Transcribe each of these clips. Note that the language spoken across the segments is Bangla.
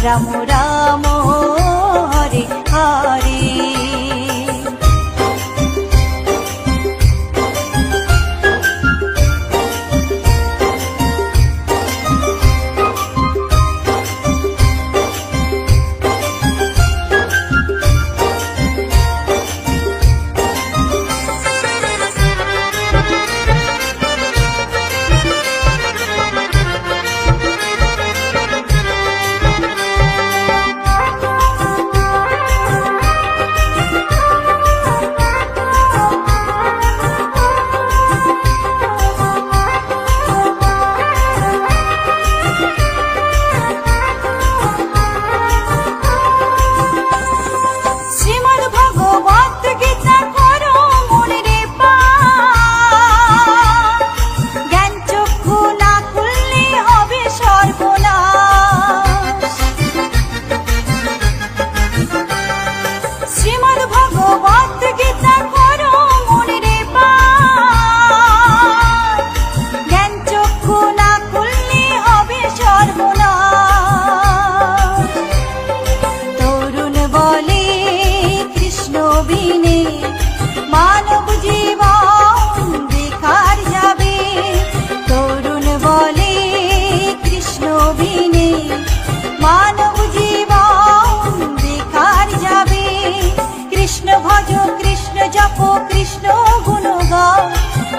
রাম রাম হরে হরে।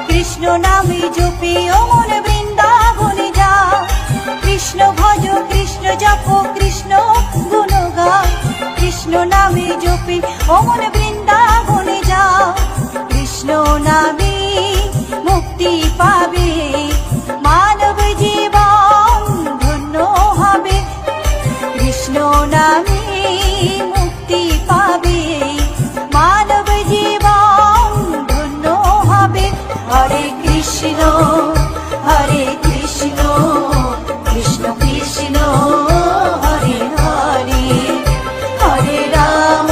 কৃষ্ণ নামে জপে অমন বৃন্দাবনে যা, কৃষ্ণ ভজ কৃষ্ণ জপ কৃষ্ণ গুণ গা, কৃষ্ণ নামে জপে অমন বৃন্দাবনে যা, কৃষ্ণ নামে মুক্তি পাবে মানব জীবন ধন্য হবে, কৃষ্ণ নামে মুক্তি পাবে মানব জীবন ধন্য হবে। হরে কৃষ্ণ হরে কৃষ্ণ কৃষ্ণ কৃষ্ণ হরে হরে, হরে রাম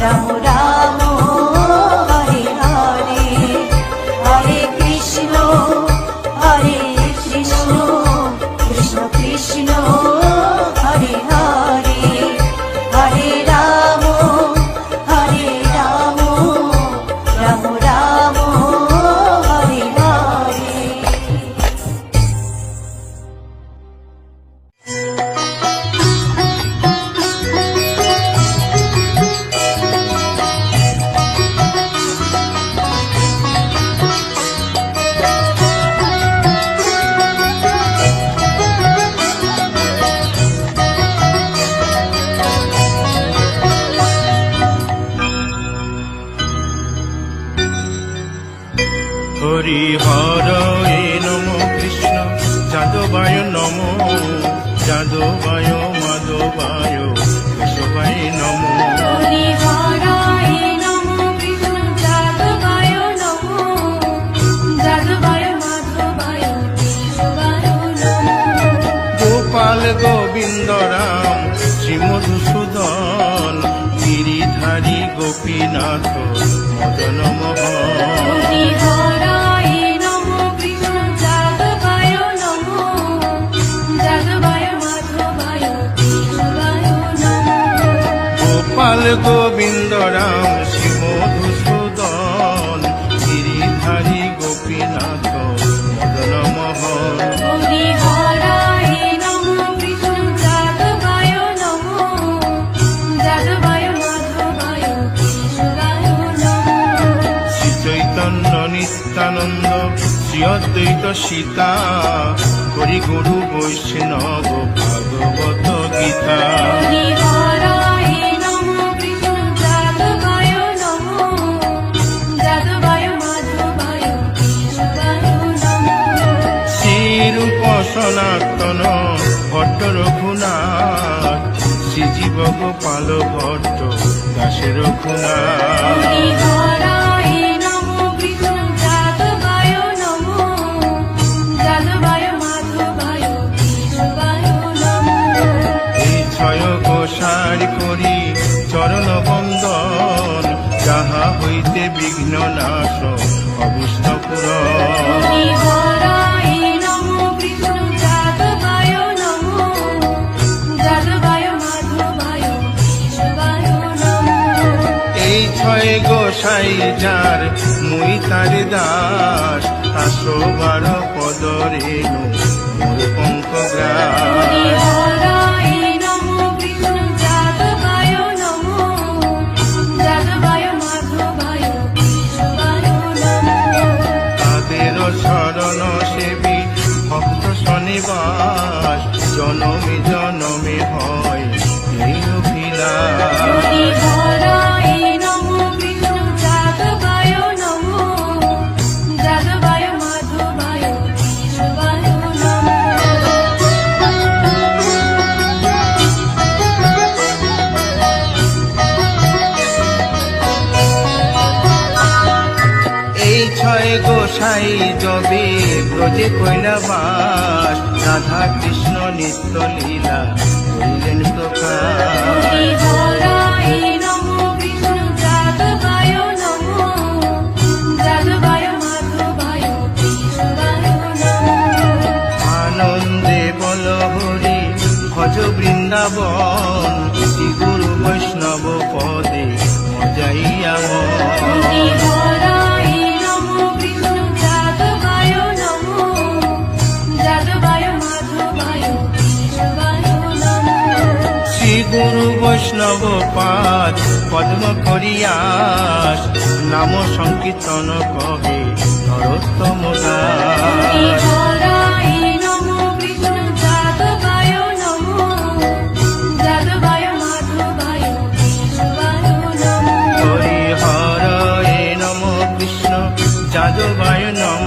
রাম রাম হরে হরে, হরে কৃষ্ণ কৃষ্ণ কৃষ্ণ হরে হরে, হরে রাম রাম রাম হরে হরে। হরি হরে নম কৃষ্ণ যাদবায় নম, যাদবায় মাধবায় কেশবায় নম। হরি হরায় নমঃ কৃষ্ণ যাদবায় নমঃ, যাদবায় মাধবায় কেশবায় নমঃ। গোপাল গোবিন্দ রাম শ্রী মধুসূদন, গিরিধারী গোপীনাথ মদন মোহন। হরি হরায় নমঃ কৃষ্ণ যাদবায় নমঃ, যাদবায় মাধবায় কেশবায় নমঃ। গোপাল গোবিন্দ রাম শ্রী মধুসূদন, গিরিধারী গোপীনাথ মদন মোহন। হরি হরায় নমঃ কৃষ্ণ যাদবায় নমঃ, যাদবায় মাধবায় কেশবায় নমঃ। শ্রী চৈতন্য নিত্যানন্দ শ্রী অদ্বৈত সীতা, হরি গুরু বৈষ্ণব ভাগবত গীতা। হরি হরায় নমঃ কৃষ্ণ যাদবায় নমঃ, যাদবায় মাধবায় কেশবায় নমঃ। শ্রীরূপ সনাতন ভট্ট রঘুনাথ, শ্রীজীব গোপাল ভট্ট দাসে রঘুনাথ। হরি হরায় নমঃ কৃষ্ণ যাদবায় নমঃ, যাদবায় মাধবায় কেশবায় নমঃ। এই ছয় গোসার করি চরণ বন্দন, যাহা হইতে বিঘ্ন নাশ অবস্থা পুরন। হরি হরায় নমঃ কৃষ্ণ যাদবায় গোসাই যার মুই তারে দাস আসবার পদরেণু মোর পঙ্ক হরি গ্রাস হরায় নমো কৃষ্ণ যাদবায় নমো যাদবায় মাধবায় কেশবায় নমো তাদের শরণ সেবী ভক্ত শনিবাস জনমে জনমে হয় এই অভিলাষ হরি হরায় নমো কৃষ্ণ যাদবায় নমো যাদবায় মাধবায় কেশবায় নমো এই ছয় গোসাই যবে ব্রজে কৈলাবাস রাধা কৃষ্ণ নিত্য লীলা করিলেন প্রকাশ হরি হরায় নমো কৃষ্ণ যাদবায় নমো যাদবায় মাধবায় কেশবায় নমো আনন্দে বল হরি ভজ বৃন্দাবন শ্রী গুরু বৈষ্ণব পদে মজাইয়া হরি হরায় নমো কৃষ্ণ যাদবায় নমো যাদবায় মাধবায় কেশবায় নমো শ্রী গুরু বৈষ্ণব পাদ পদ্ম করিয়াস নাম সংকীর্তন কহে নরোত্তম হরি দাস হরায় নমো কৃষ্ণ যাদবায় নমো যাদবায় মাধবায় কেশবায় নমো হরি হরে নম কৃষ্ণ যাদবায় নম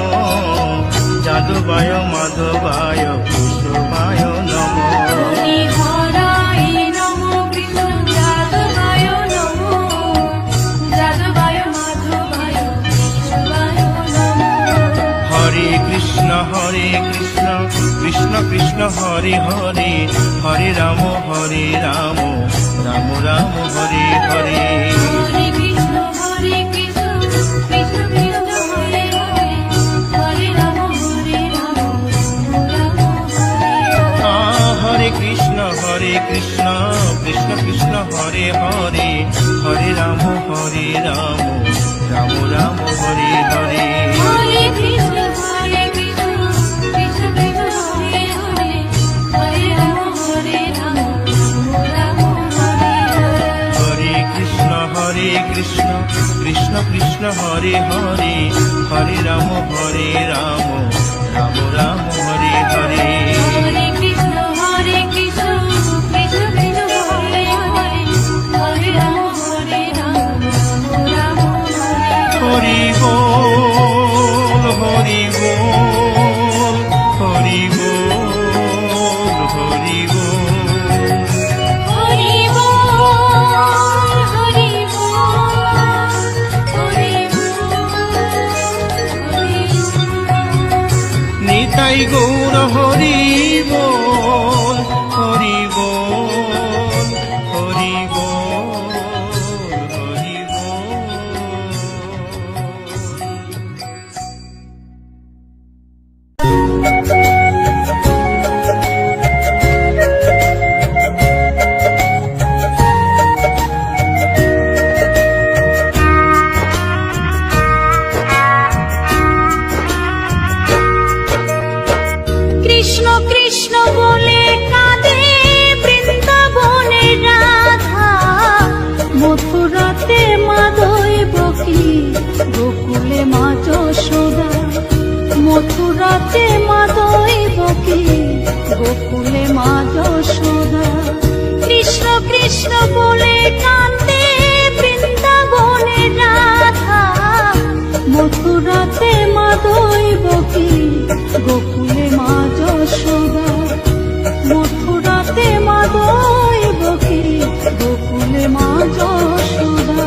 যাদবায় মাধবায় কৃষ্ণবায় নম হরি হরায় নমো কৃষ্ণ যাদবায় নমো যাদবায় মাধবায় কেশবায় নমো হরে কৃষ্ণ কৃষ্ণ কৃষ্ণ হরে হরে হরে রাম রাম রাম হরে হরে হরে কৃষ্ণ কৃষ্ণ কৃষ্ণ হরে হরে হরে রাম রাম হরে হরে হরে কৃষ্ণ কৃষ্ণ কৃষ্ণ হরে হরে হরে রাম রাম রাম হরে হরে হরে কৃষ্ণ কৃষ্ণ কৃষ্ণ হরে হরে হরে রাম রাম হরে হরে হরে কৃষ্ণ কৃষ্ণ কৃষ্ণ হরে হরে হরে রাম রাম রাম হরে হরে হরে কৃষ্ণ কৃষ্ণ কৃষ্ণ হরে হরে হরে রাম রাম হরে হরে হরি বল হরি বল হরি বল হরি বল হরি বল হরি বল হরি বল নিতাই গৌর হরি বল হরি বল হরি বল হরি বল কৃষ্ণ কৃষ্ণ বলে কাঁদে বৃন্দাবনে রাধা মথুরাতে মাধই বকি গোকুলে মা যশোদা মথুরাতে মাধই বকি গোকুলে মা যশোদা কৃষ্ণ কৃষ্ণ বলে কাঁদে বৃন্দাবনে রাধা মথুরাতে মাধই বকি গোকুলে মা যশোদা মথুরাতে মাধই বকি গোকুলে মা যশোদা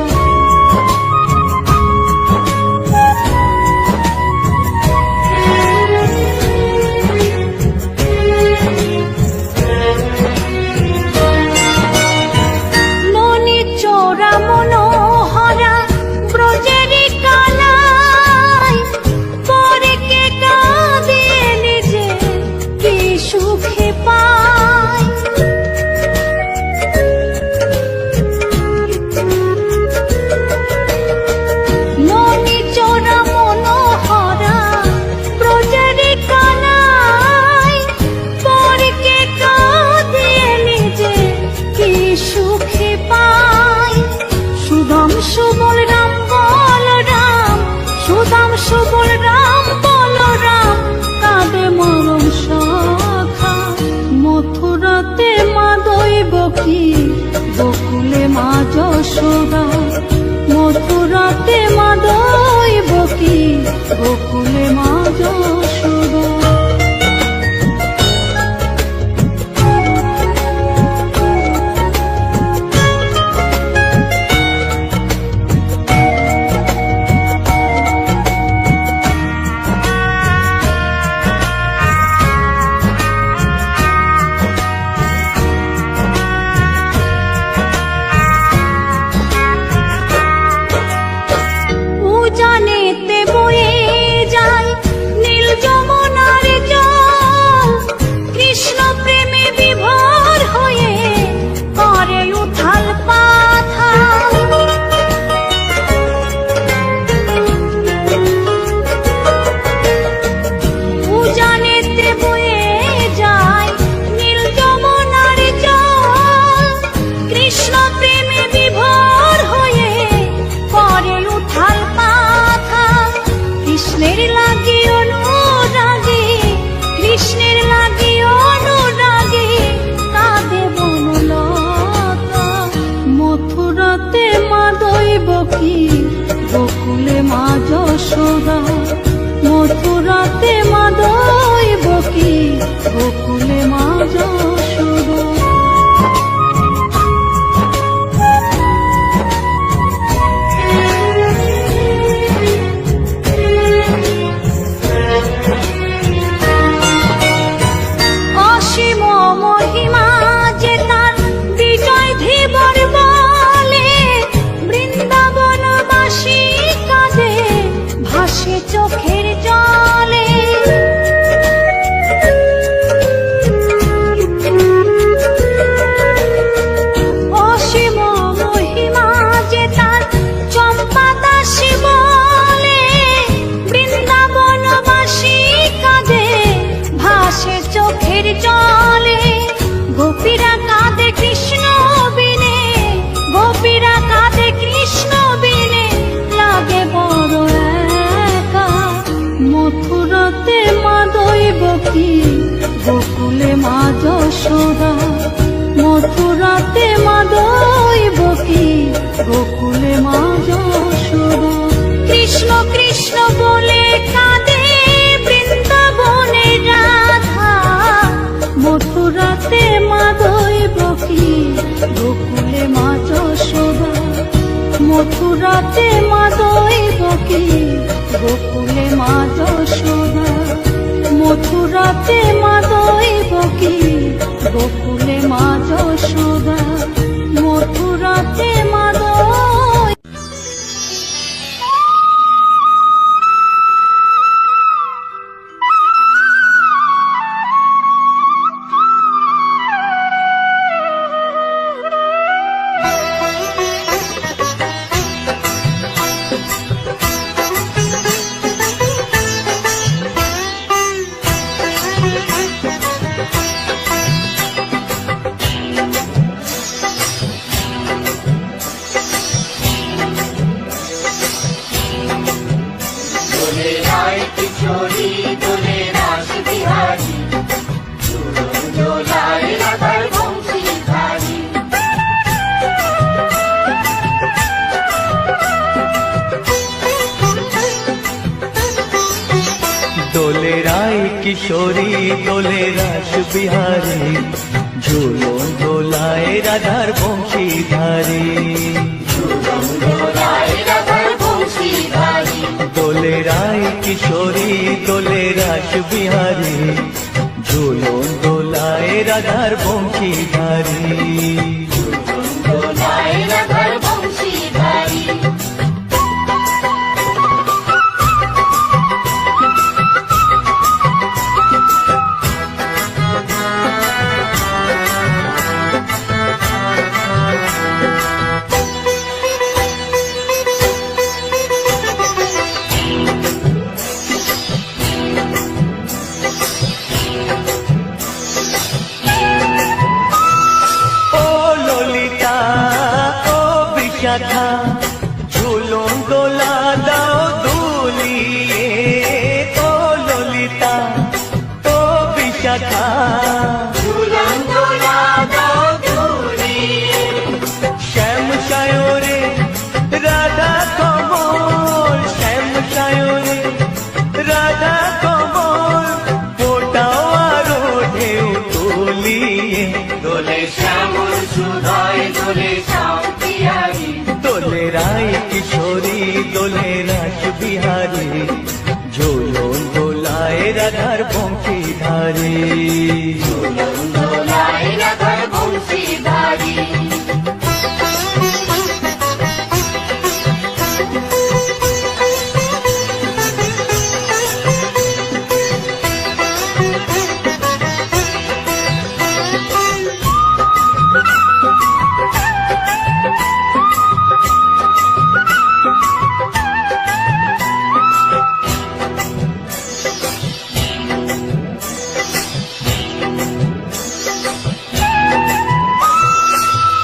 যশোদা মথুরাতে মা দৈবকী গোকুলে মা যশোদা উজানেতে বয়ে যায় নীল যমুনার জল কৃষ্ণ প্রেমে বিভোর হয়ে করে উথাল পাথাল উজানেতে বয়ে যায় নীল যমুনার জল কৃষ্ণ প্রেমে বিভোর হয়ে করে উথাল পাথাল কৃষ্ণের লাগি অনুরাগে কৃষ্ণের লাগি অনুরাগে কাঁদে বনলতা মথুরাতে মা দৈবকী গোকুলে মা যশোদা মথুরাতে মা দৈবকী গোকুলে মা যশোদা অসীম মহিমা যে তার বিজয় ধীবর বলে বৃন্দাবনবাসী কাঁদে ভাসে চোখের জলে অসীম মহিমা যে তার চম্পা দাসী বলে বৃন্দাবনবাসী কাঁদে ভাসে চোখের জলে গোপীরা কাঁদে কৃষ্ণ বিনে গোপীরা কাঁদে কৃষ্ণ বিনে লাগে বড় একা মথুরাতে মা দৈবকী গোকুলে মা যশোদা মথুরাতে মা দৈবকী গোকুলে মা যশোদা কৃষ্ণ কৃষ্ণ বলে কাঁদে বৃন্দাবনের রাধা মথুরাতে মা দৈবকী গোকুলে মা যশোদা মথুরাতে মা দৈবকী গোকুলে মা যশোদা মথুরাতে মা দৈবকী গোকুলে মা যশোদা মথুরাতে মা দৈ দোলে রায় কিশোরী দোলে রাস বিহারী ঝুলন দোলায় রাধার বংশীধারী দোলে রায় কিশোরী দোলে রাস বিহারী ঝুলন দোলায় রাধার বংশীধারী था झूलों डोला दाओ दूलिए ओ ललिता ओ विशाखा झूलों डोला दाओ दूलिए श्याम सायोरे দোলে শ্যাম বিহারী, দোলে রায় কিশোরী দোলে রাস বিহারী, ঝোলন দোলায় রাধার বংশীধারী। দোলায় রাধার বংশীধারী।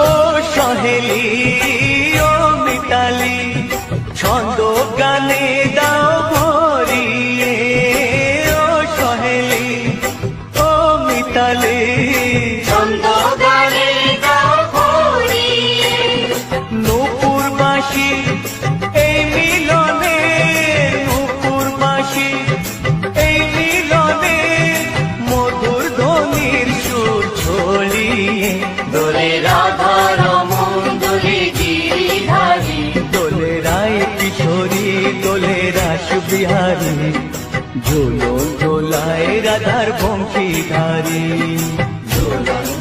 ও সহেলি ও মিতালি, ছন্দ গানে দাও ভরিয়ে। ও সহেলি ও মিতালি, ছন্দ গানে গাও ভরিয়ে, নূপুর বাঁশি এই মিলনে, নূপুর বাঁশি এই মিলনে, মধুর ধ্বনির সুর ছড়িয়ে। দোলে রাধা রমন দোলে গিরিধারী, দোলে রায় কিশোরী দোলে রাস বিহারী, ঝোলন দোলায় রাধার বংশীধারী।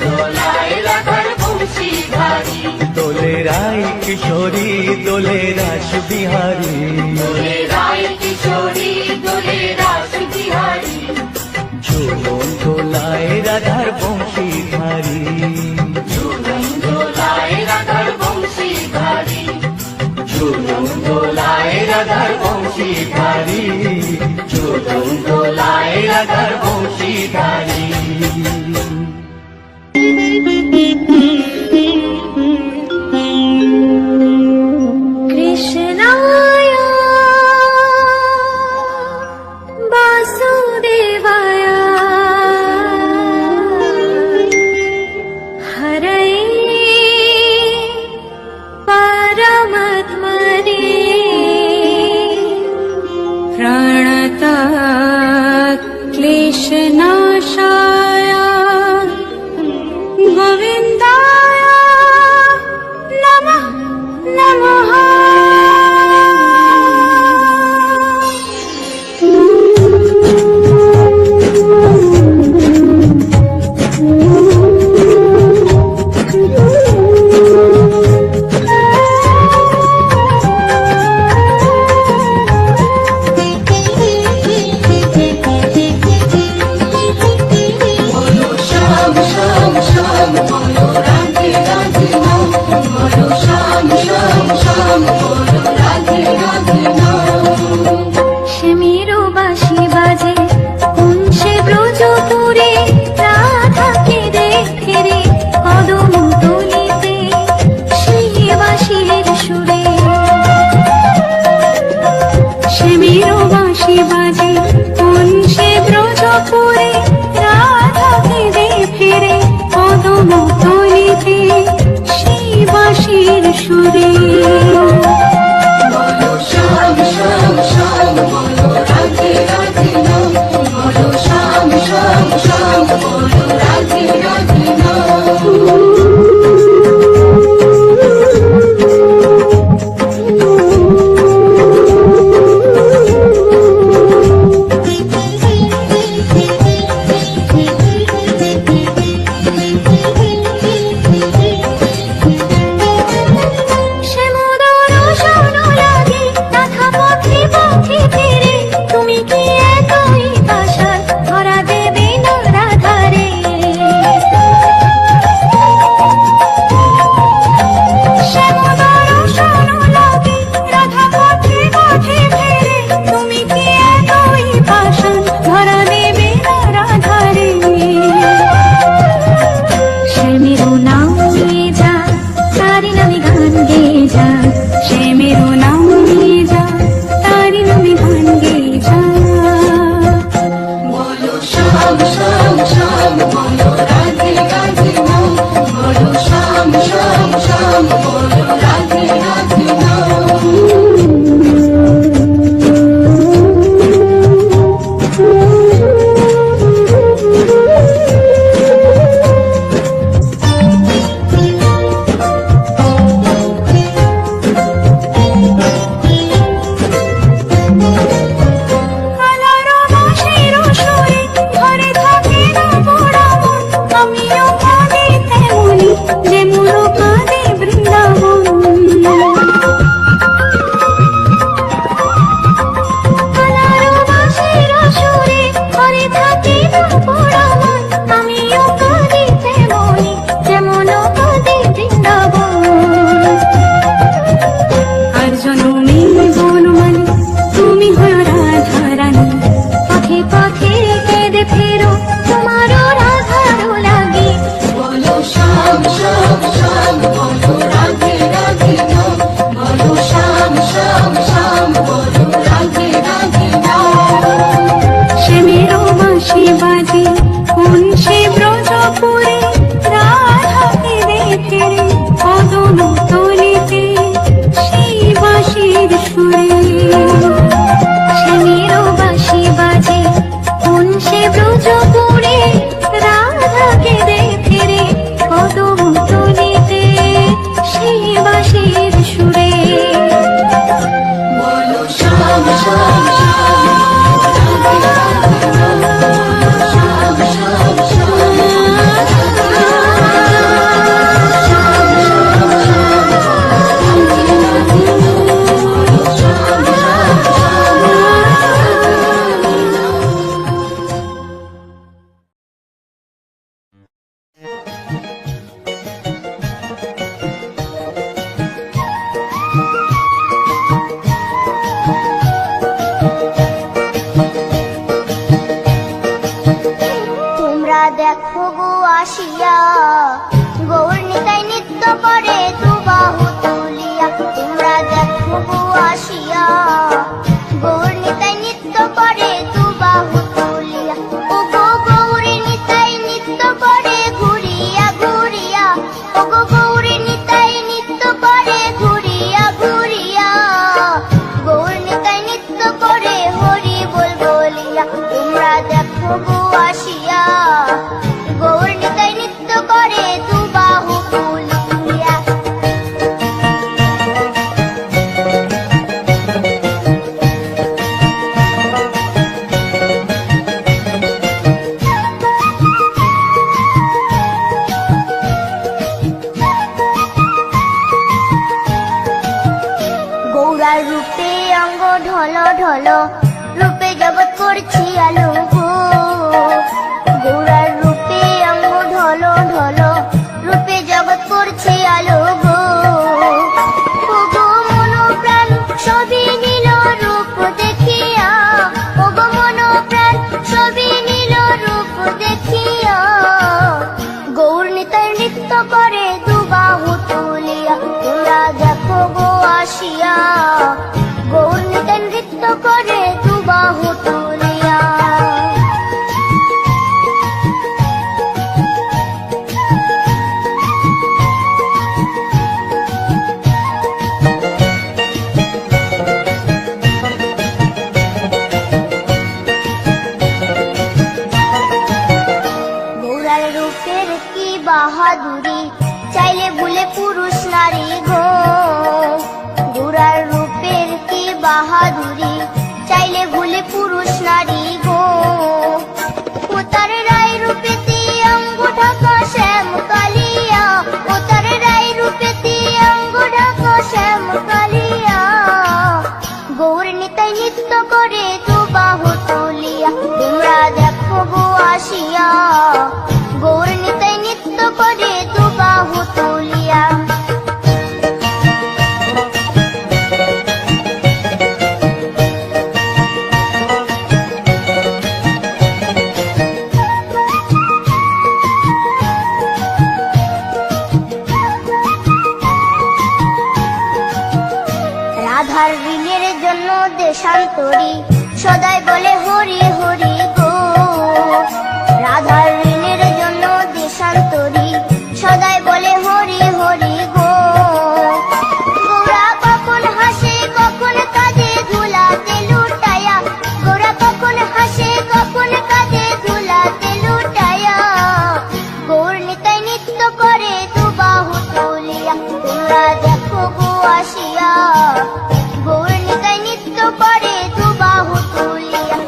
দোলায় রাধার বংশীধারী, দোলে রায় কিশোরী দোলে রাস বিহারী, দোলে রায় কিশোরী দোলে রাস বিহারী, ঝোলন দোলায় রাধার বংশীধারী। দোলায় রাধার বংশীধারী, ঝোলন দোলায় রাধার বংশীধারী, ঝোলন দোলায় রাধার বংশীধারী। কৃষ্ণায় বাসুদেবায় হরয়ে পরমাত্মনে প্রণত ক্লেশনাশায় গোবিন্দায় নমঃ নমঃ। বলো শ্যাম শ্যাম শ্যাম, বলো রাধে রাধে নাম, বলো শ্যাম শ্যাম শ্যাম, বলো রাধে রাধে নাম। সেমিরো বাঁশি বাজে কুঞ্চে ব্রজপুরে, রাধাকে দেখে রে কদম তলিতে সেই বাঁশির সুরে। সেমিরো বাঁশি বাজে কুঞ্চে ব্রজপুরে, রাধাকে দেখে রে কদম তলিতে সেই বাঁশির সুরে। বলো শ্যাম শ্যাম শ্যাম, বলো রাধে রাধে নাম, বলো শ্যাম শ্যাম শ্যাম, বলো রাধে রাধে নাম। সে মধুর শোন লাগে নাথা পথে পথে ফিরে, তুমি কি এতই পাশার ধরা দেবে না রাধারে। আমিও কাঁদি তেমনি যেমন কাঁদে বৃন্দাবন। আনারো বাঁশির সুরে হরে থাকে পরামন, আমিও কাঁদি তেমনি যেমন কাঁদে বৃন্দাবন। আর জনমে বনমালী তুমি হও রাধা রানী, পথে পথে কেঁদে ফেরো তোমারও রাধারও লাগি। বলো শ্যাম শ্যাম শ্যাম বলো রাধে রাধে নাম, বলো শ্যাম শ্যাম শ্যাম বলো রাধে রাধে নাম। সে মেরো বাঁশি বাজে কোন সে ব্রজপুরে, রাধাকে দেখে রে কদম তলিতে সেই বাঁশির সুরে। সে মেরো বাঁশি বাজে কোন সে ব্রজপুরে, রাধাকে দেখে রে কদম তলিতে সেই বাঁশির সুরে। বলো শ্যাম শ্যাম শ্যাম রাধে রাধে নাম, শ্যাম শ্যাম শ্যাম তোমরা দেখো গো আসিয়া, গৌর নিতাই নৃত্য করে দুবাহু তুলিয়া। তোমরা দেখো গো আসিয়া, গৌর নিতাই নৃত্য করে দুবাহু তুলিয়া। ও গো গৌরী নিতাই নৃত্য করে ঘুরিয়া ঘুরিয়া, ও গো গৌরী নিতাই নৃত্য করে ঘুরিয়া ঘুরিয়া। গৌর নিতাই নৃত্য করে হরি বল বলিয়া। তোমরা দেখো গো আসিয়া, গৌর নিতাই নৃত্য করে দুবাহু তুলিয়া। গৌরার রূপে অঙ্গ ঢল ঢল, রূপে জগৎ করছি আলো গো। গৌরার রূপে অঙ্গ ঢল ঢল, রূপে জগৎ করছি আলো গো। ও গো মন প্রাণ সবই নীল রূপ দেখিয়া, ও গো মন প্রাণ সবই নীল রূপ দেখিয়া। গৌর নিতাই নৃত্য করে দুবাহু তুলিয়া। তোমরা দেখো গো আসিয়া, গৌর নিতাই নৃত্য করে দুবাহু তুলিয়া। গৌরার রূপের কি বাহাদুরি, চাইলে ভুলে পুরুষ নারী গো। গৌরার রূপের কি বাহাদুরি, চাইলে ভুলে পুরুষ নারী গো। ও তার রায় রূপেতে অঙ্গ ঢাকা শ্যাম কালিয়া, ও তার রায় রূপেতে অঙ্গ ঢাকা শ্যাম কালিয়া। গৌর নিতাই নৃত্য করে দুবাহু তুলিয়া। তোমরা দেখো গো আসিয়া, গৌর নিতাই নৃত্য করে দুবাহু তুলিয়া। রাধার ঋণের জন্য দেশান্তরী সদাই বলে হরি হরি গো। রাধার ঋণের জন্য দেশান্তরী সদাই বলে হরি হরি গো। গৌরা কখন হাসে কখন কাঁদে ধুলাতে লুটায়া, গৌরা কখন হাসে কখন কাঁদে ধুলাতে লুটায়া। গৌর নিতাই নৃত্য করে দুবাহু তুলিয়া। তোমরা দেখো গো আসিয়া, গৌর নিতাই নৃত্য করে দুবাহু তুলিয়া।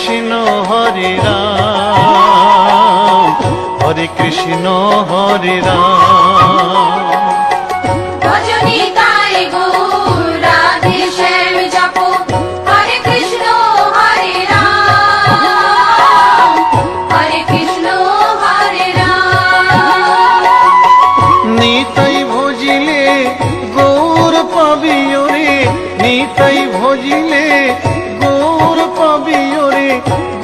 কৃষ্ণ হরে রাম, হরে কৃষ্ণ হরে রাম। ভজনী তাই গৌর রাধে শ্যাম জপো হরে কৃষ্ণ হরে রাম, হরে কৃষ্ণ হরে রাম। নিতাই ভজিলে গৌর পাবি ওরে, নিতাই ভজিলে গৌর পাবি ওরে,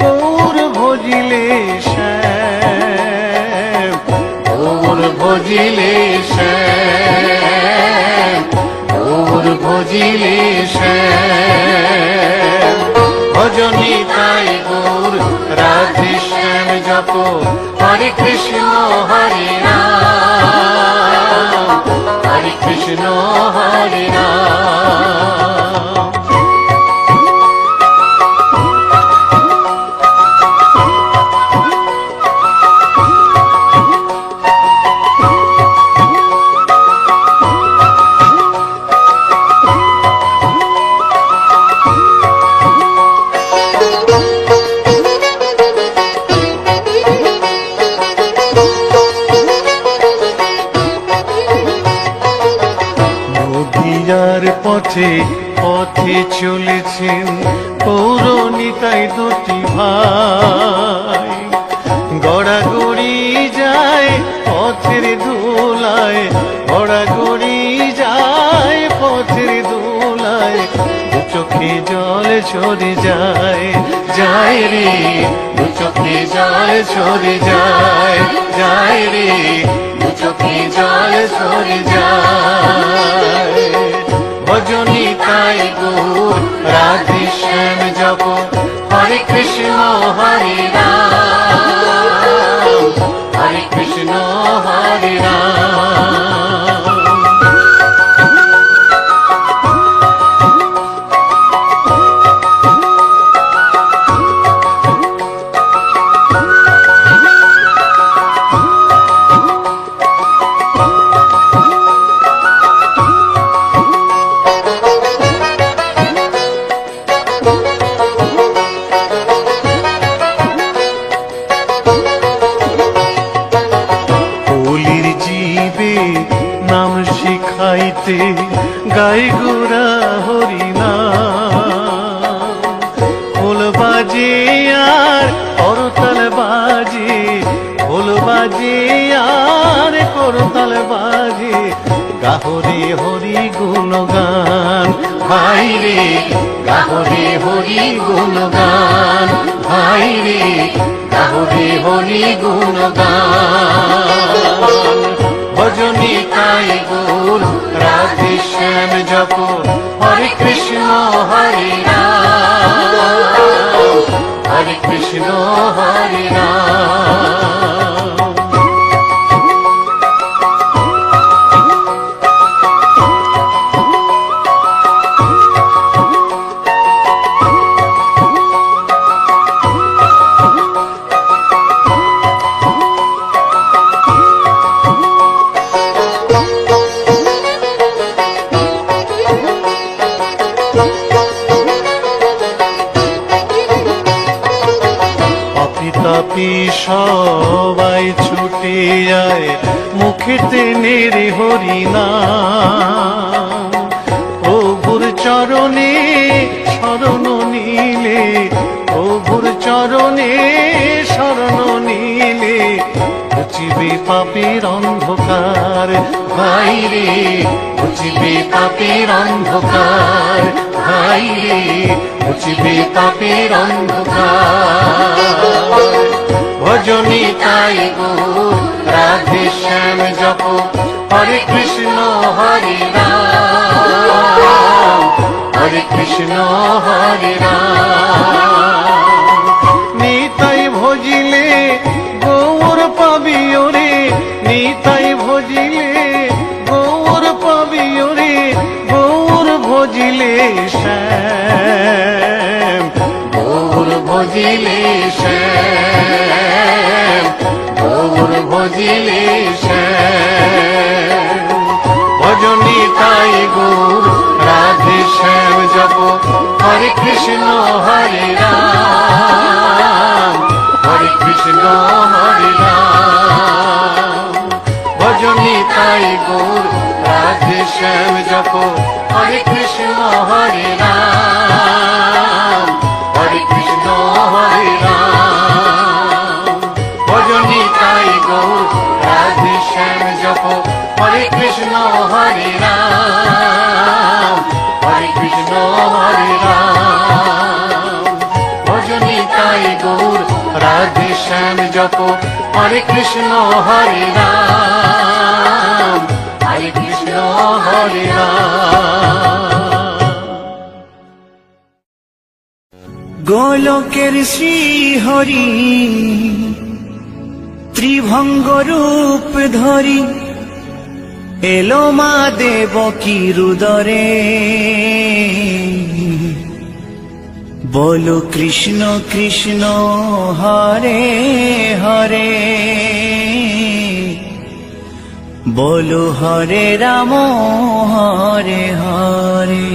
গৌর ভজিলে শ্যাম, গৌর ভজিলে শ্যাম, গৌর ভজিলে শ্যাম। ভজনী তাই গৌর রাধে শ্যাম জপ হরে কৃষ্ণ হরে রাম, হরে কৃষ্ণ হরে রাম। নদিয়ার পথে পথে চলেছেন পৌরনিতাই দুটি ভাই, গড়াগড়ি যায় পথের ধুলায়, গড়াগড়ি যায় পথের ধুলায়, দু চোখে জল ঝরে যায়, যায় রে দু চোখে জল ঝরে যায়, যায় রে দু চোখে জল ঝরে যায়। ভজনী তাই গৌর রাধে শ্যাম জপ হরে কৃষ্ণ হরে রাম, হরে কৃষ্ণ হরে রাম। কলির জীবে নাম শিখাইতে গাই গোরা হরিনাম, খোল বাজে আর করতাল বাজে, খোল বাজে আর করতাল বাজে, গাহরে হরি গুণগান ভাই রে, গাহরে হরি গুণগান ভাই রে, গাহরে হরি গুণগান। ভজনী তাই গৌর রাধে শ্যাম জপ হরে কৃষ্ণ হরে রাম, হরে কৃষ্ণ হরে রাম। তাপি সবাই ছুটে যায় মুখেতে নেড়ে হরিনাম, প্রভুর চরণে শরণ নিলে, প্রভুর চরণে শরণ নিলে, বুঝিবে পাপের অন্ধকার ভাই রে, বুঝিবে পাপের অন্ধকার ভাই রে, বুঝিবে পাপের অন্ধকার। ভজনী তাই গৌর রাধে শ্যাম জপ হরে কৃষ্ণ হরে রাম, হরে কৃষ্ণ হরে রাম। নিতাই ভজিলে গৌর পাবি ওরে, নিতাই ভজিলে গৌর পাবি ওরে, গৌর ভজিলে শ্যাম, গৌর ভজিলে শ্যাম, গৌর ভজিলে শ্যাম। ভজনী তাই গৌর রাধে শ্যাম জপ হরে কৃষ্ণ হরে রাম, গৌর রাধে শ্যাম জপ হরে কৃষ্ণ হরে রাম হরে কৃষ্ণ হরে রাম। গোলকের শ্রী হরি ত্রিভঙ্গ রূপ ধরি এলো মা দেবকীর উদরে। বলো কৃষ্ণ কৃষ্ণ হরে হরে, বলো হরে রাম হরে হরে।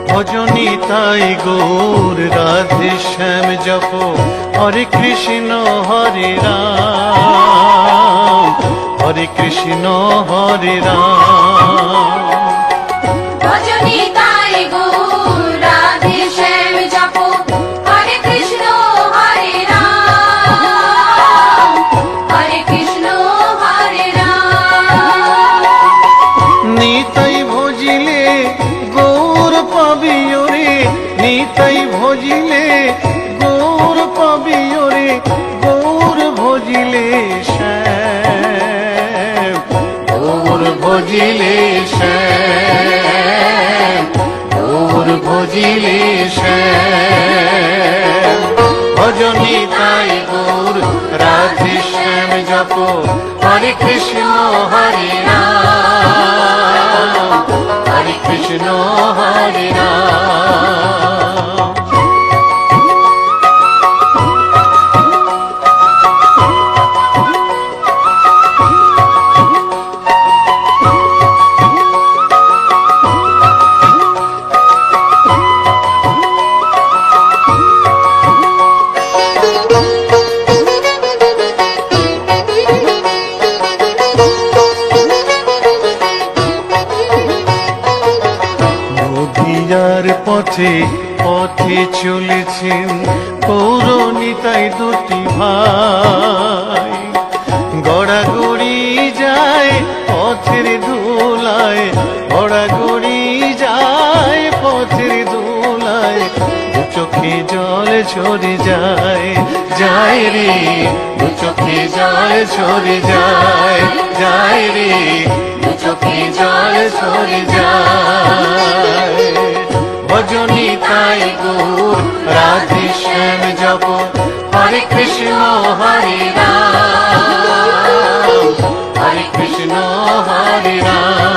ভজনী তাই গৌর রাধে শ্যাম জপ হরে কৃষ্ণ হরে রাম হরে কৃষ্ণ হরে রাম। ভজনী তাই গৌর রাধে শ্যাম জপ হরে কৃষ্ণ হরে রাম হরে কৃষ্ণ হরে রাম। নিতাই ভজিলে গৌর পাবিও রে, নিতাই ভজিলে গৌর পাবিও রে, গৌর ভজিলে শ্যাম গৌর ভজিলে শ্যাম গৌর ভজিলে শ্যাম। ভজনী তাই গৌর রাধে শ্যাম জপ হরে কৃষ্ণ হরে রাম হরে কৃষ্ণ হরে রাম। নদিয়ার পথে পথে চলেছেন পৌরনিতাই দুটি ভাই, গড়াগড়ি যায় পথের ধুলায়, গড়াগড়ি যায় পথের ধুলায়, দু চোখে জল ঝরে যায় যায় রে, দু চোখে জল ঝরে যায় যায় রে, দু চোখে জল ঝরে যায়। ভজনী তাই গৌর রাধে শ্যাম জপ হরে কৃষ্ণ হরে রাম হরে কৃষ্ণ হরে রাম।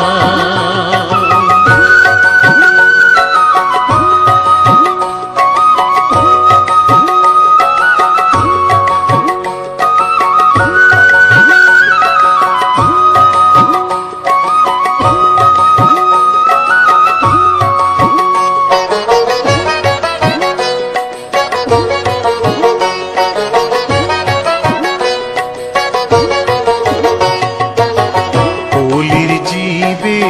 কলির জীবে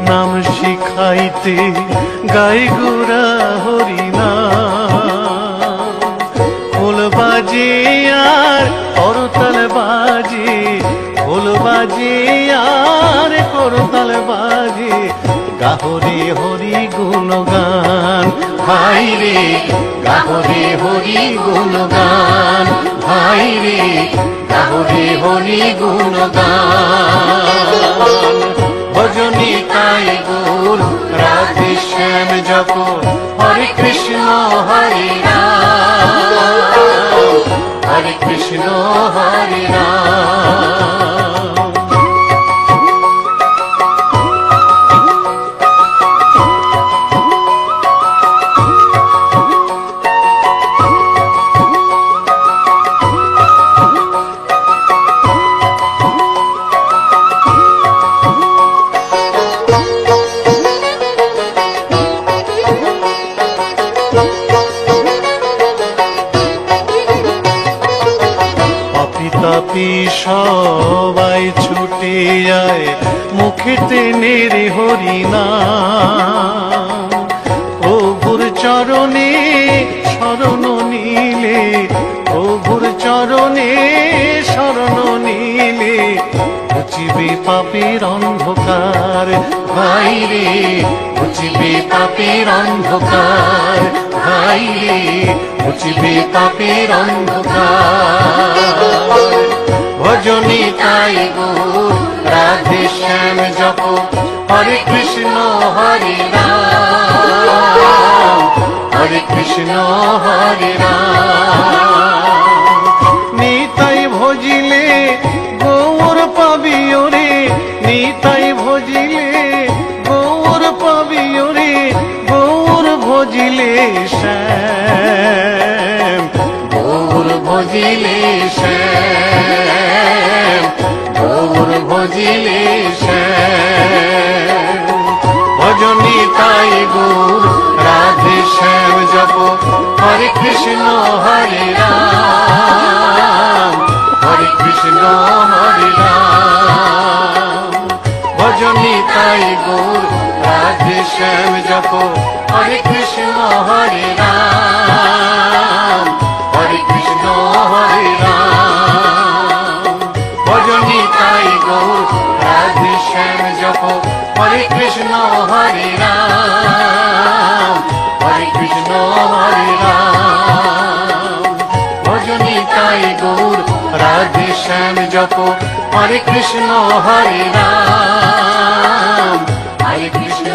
নাম শিখাইতে গাই গোরা হরি নাম, খোল বাজে আর করতাল বাজে, খোল বাজে আর করতাল বাজে, গাহরে হরি গুণগান ভাই রে, গাহরে হরি গুণগান ভাই রে, গাহরে হরি গুণগান। ভজনী তাই গৌর রাধে শ্যাম জপ হরে কৃষ্ণ হরে রাম হরে কৃষ্ণ হরে রাম। পাপী সবাই ছুটে যায় মুখেতে নেরে হরিনাম। প্রভুর চরণে শরণ নিলে, প্রভুর চরণে শরণ নিলে ঘুচিবে পাপের অন্ধকার। ভাই রে ঘুচিবে পাপের অন্ধকার, ভাই রে ঘুচিবে পাপের অন্ধকার। ভজনী তাই গৌর রাধে শ্যাম জপ, হরে কৃষ্ণ হরে রাম, হরে কৃষ্ণ হরে রাম। নিতাই ভজিলে গৌর পাবি ওরে, নিতাই ভজিলে গৌর পাবি ওরে, গৌর ভজিলে শ্যাম, গৌর ভজিলে শ্যাম, গৌর ভজিলে শ্যাম। ভজনী তাই গৌর রাধে শ্যাম জপ, হরে কৃষ্ণ হরে রাম, হরে কৃষ্ণ হরে রাম। ভজনী তাই গৌর রাধে শ্যাম জপ, হরে কৃষ্ণ হরে রাম, হরে কৃষ্ণ হরে রাম। ভজনী তাই গৌর রাধে শ্যাম জপ, হরে কৃষ্ণ হরে রাম, হরে কৃষ্ণ হরে রাম। ভজনী তাই গৌর রাধে শ্যাম জপ, হরে কৃষ্ণ হরে রাম, হরে কৃষ্ণ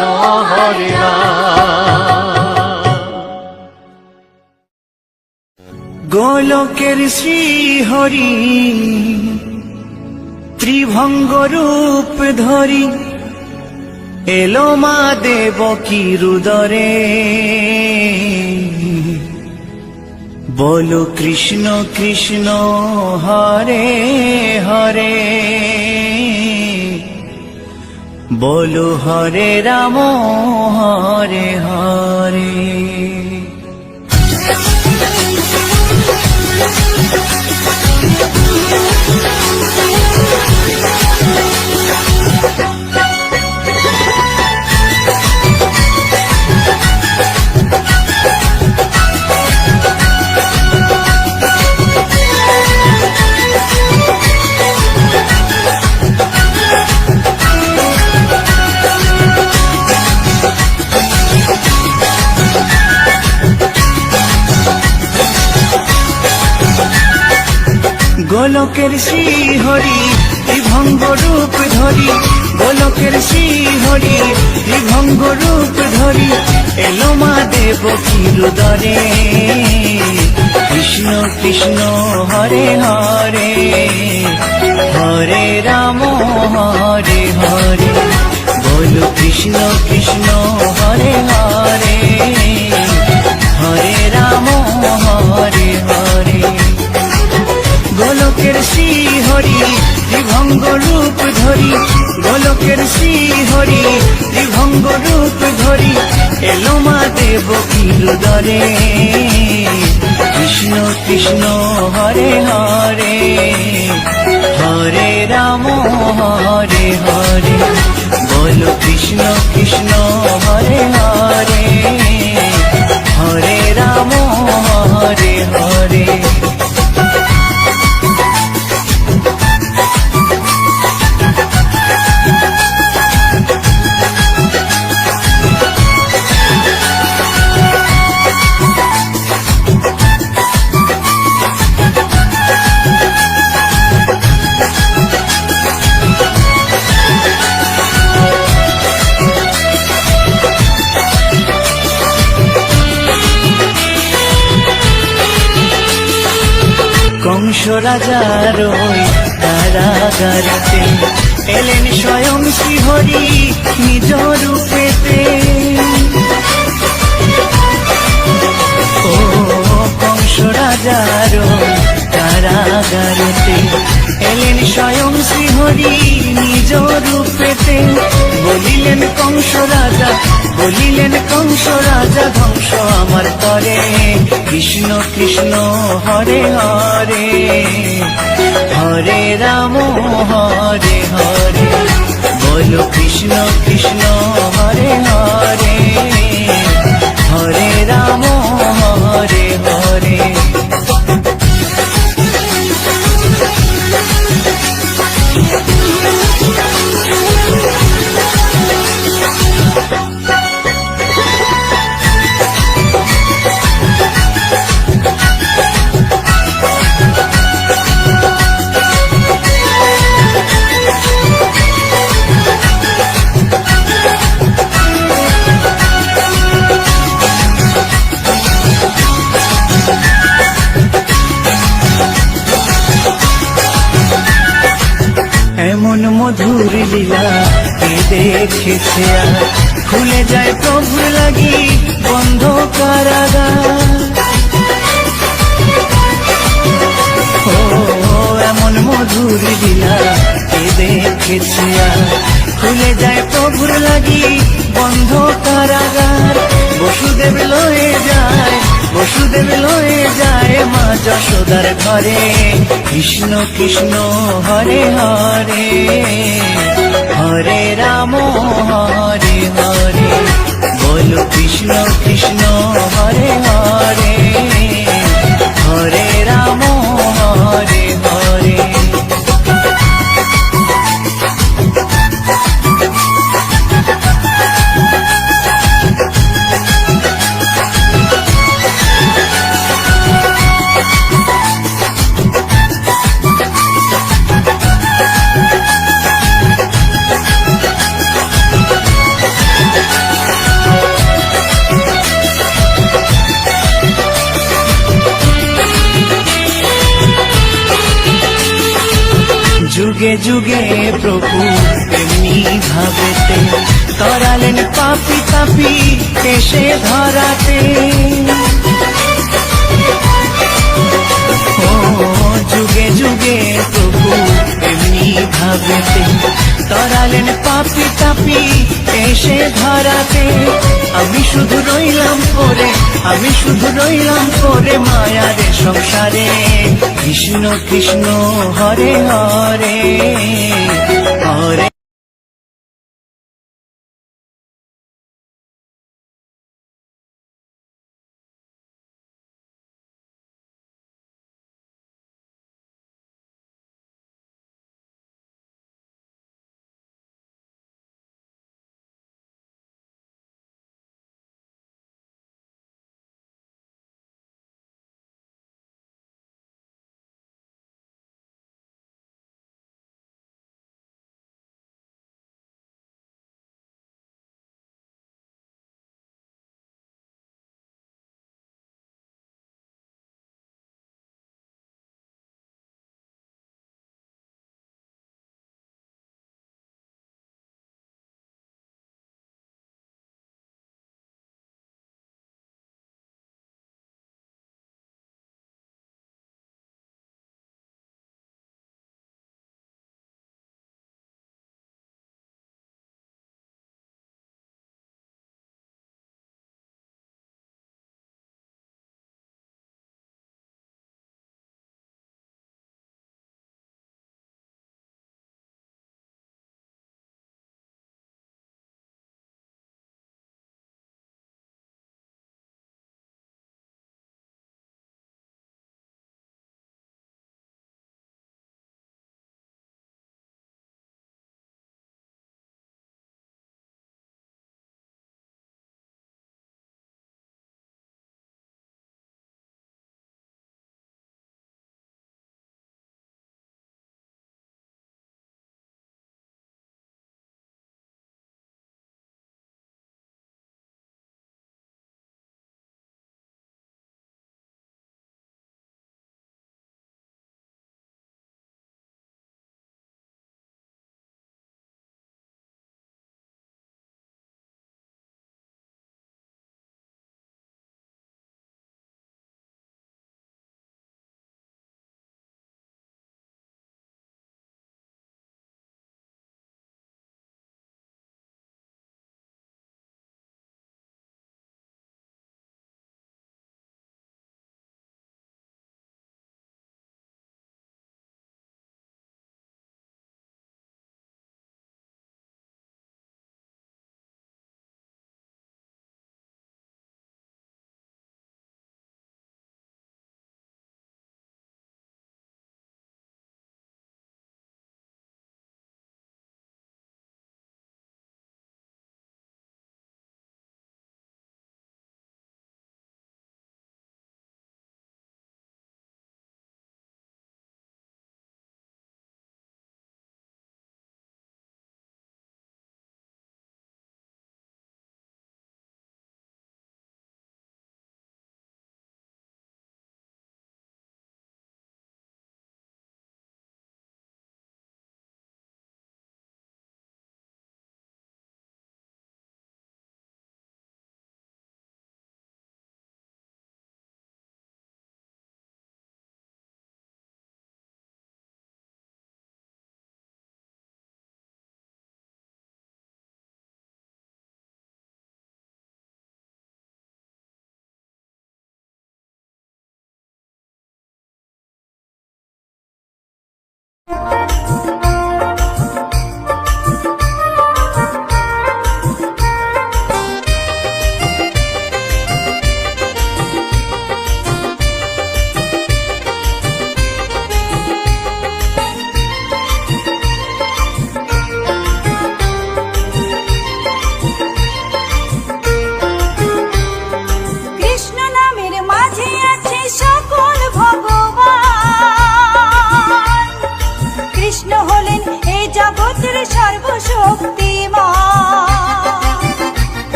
হরে রাম। গোলকের শ্রী হরি ত্রিভঙ্গ রূপ ধরি এলো মা দেবকীর উদরে। বলো কৃষ্ণ কৃষ্ণ হরে হরে, বলো হরে রাম হরে হরে। গোলকের শ্রী হরি ত্রিভঙ্গ রূপ ধরি, গোলকের শ্রী হরি ত্রিভঙ্গ রূপ ধরি এলো মা দেবকীর উদরে। কৃষ্ণ কৃষ্ণ হরে হরে, হরে রাম হরে হরে। বলো কৃষ্ণ কৃষ্ণ হরে হরে, হরে রাম হরে হরে। গোলকের শ্রী হরি ত্রিভঙ্গ রূপ ধরি, গোলকের শ্রী হরি ত্রিভঙ্গ রূপ ধরি এলো মা দেবকীর উদরে। কৃষ্ণ কৃষ্ণ হরে হরে, হরে রাম হরে হরে। বলো কৃষ্ণ কৃষ্ণ হরে হরে, হরে রাম হরে হরে। কংস রাজার ওই কারাগারেতে এলেন স্বয়ং শ্রীহরি নিজ রূপেতে। ও কংস রাজার ওই কারাগারেতে এলেন স্বয়ং শ্রীহরি নিজ রূপেতে। বলিলেন কংস রাজা, বলিলেন কংস রাজা ধ্বংস আমার করে। কৃষ্ণ কৃষ্ণ হরে হরে, হরে হরে রাম হরে হরে বলো কৃষ্ণ কৃষ্ণ হরে হরে হরে রাম হরে হরে এমন মধুর লীলা কে দেখেছে আর খুলে যায় প্রভুর লাগি বন্ধ কারাগার ও এমন মধুর লীলা কে দেখেছে আর খুলে যায় প্রভুর লাগি বন্ধ কারাগার বসুদেব লয়ে যায় বসুদেব লয়ে যায় মা যশোদার ঘরে কৃষ্ণ কৃষ্ণ হরে হরে হরে রাম হরে হরে বলো কৃষ্ণ কৃষ্ণ হরে হরে হরে রাম হরে হরে যুগে যুগে প্রভু এমনি ভাবেতে করালেন পাপি তাপি এসে ধরাতে ও যুগে যুগে প্রভু এমনি ভাবেতে করালেন পাপি তাপি এসে ধরাতে আমি শুধু রইলাম পরে মায়ার সংসারে কৃষ্ণ কৃষ্ণ হরে হরে হরে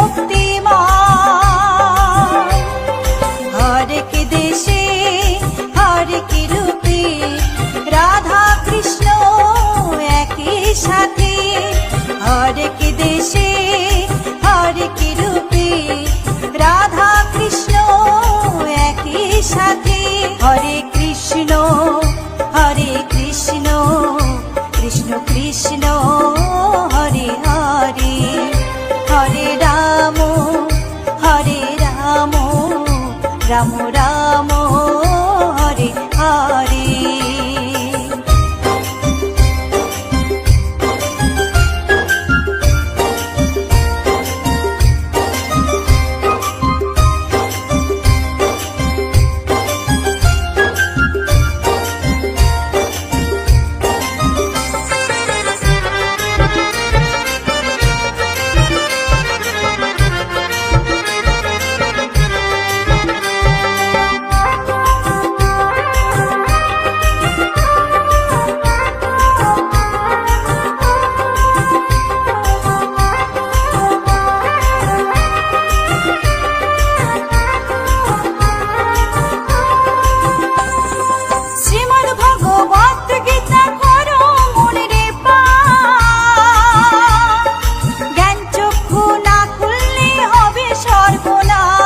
শক্তিমান হরেক দেশে হরেক রূপে রাধা কৃষ্ণ একই সাথে হরেক দেশে হরেক রূপে রাধা কৃষ্ণ একই সাথে হরে কৃষ্ণ কৃষ্ণ কৃষ্ণ হরে হরে হরে রাম রাম রাম হরে হরে শ্রীমদ্ ভগবত গীতা করো মনে রে পাঠ জ্ঞান চক্ষু না খুললে হবে সর্বনাশ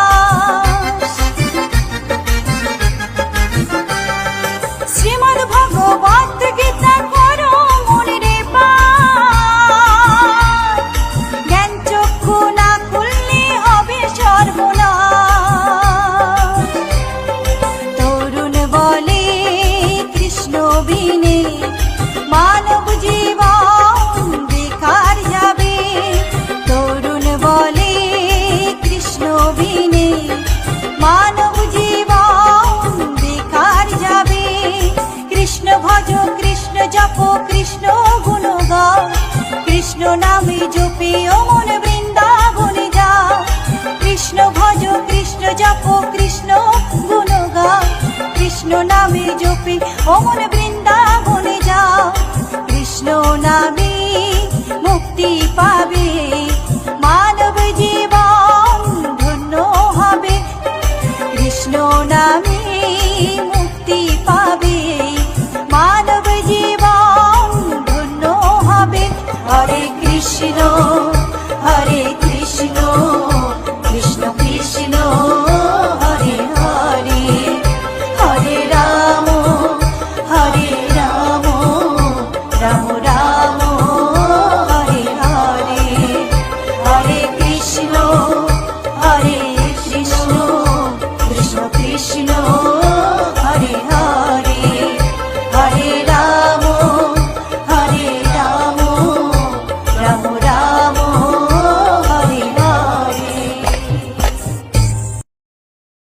শ্রীমদ্ ভগবত গীতা করো মনে রে পাঠ জ্ঞান চক্ষু না খুললে হবে সর্বনাশ তরুণ বলে কৃষ্ণ বিনে মানব জীবন বেকার যাবে তরুণ বলে কৃষ্ণ বিনে মানব জীবন বেকার যাবে কৃষ্ণ ভজ কৃষ্ণ জপ কৃষ্ণ গুণ গাও কৃষ্ণ নামে জপে ও মন বৃন্দাবনে যাও কৃষ্ণ ভজ কৃষ্ণ জপ কৃষ্ণ গুণ গাও কৃষ্ণ নামে জপে ও মন বৃন্দাবনে যাও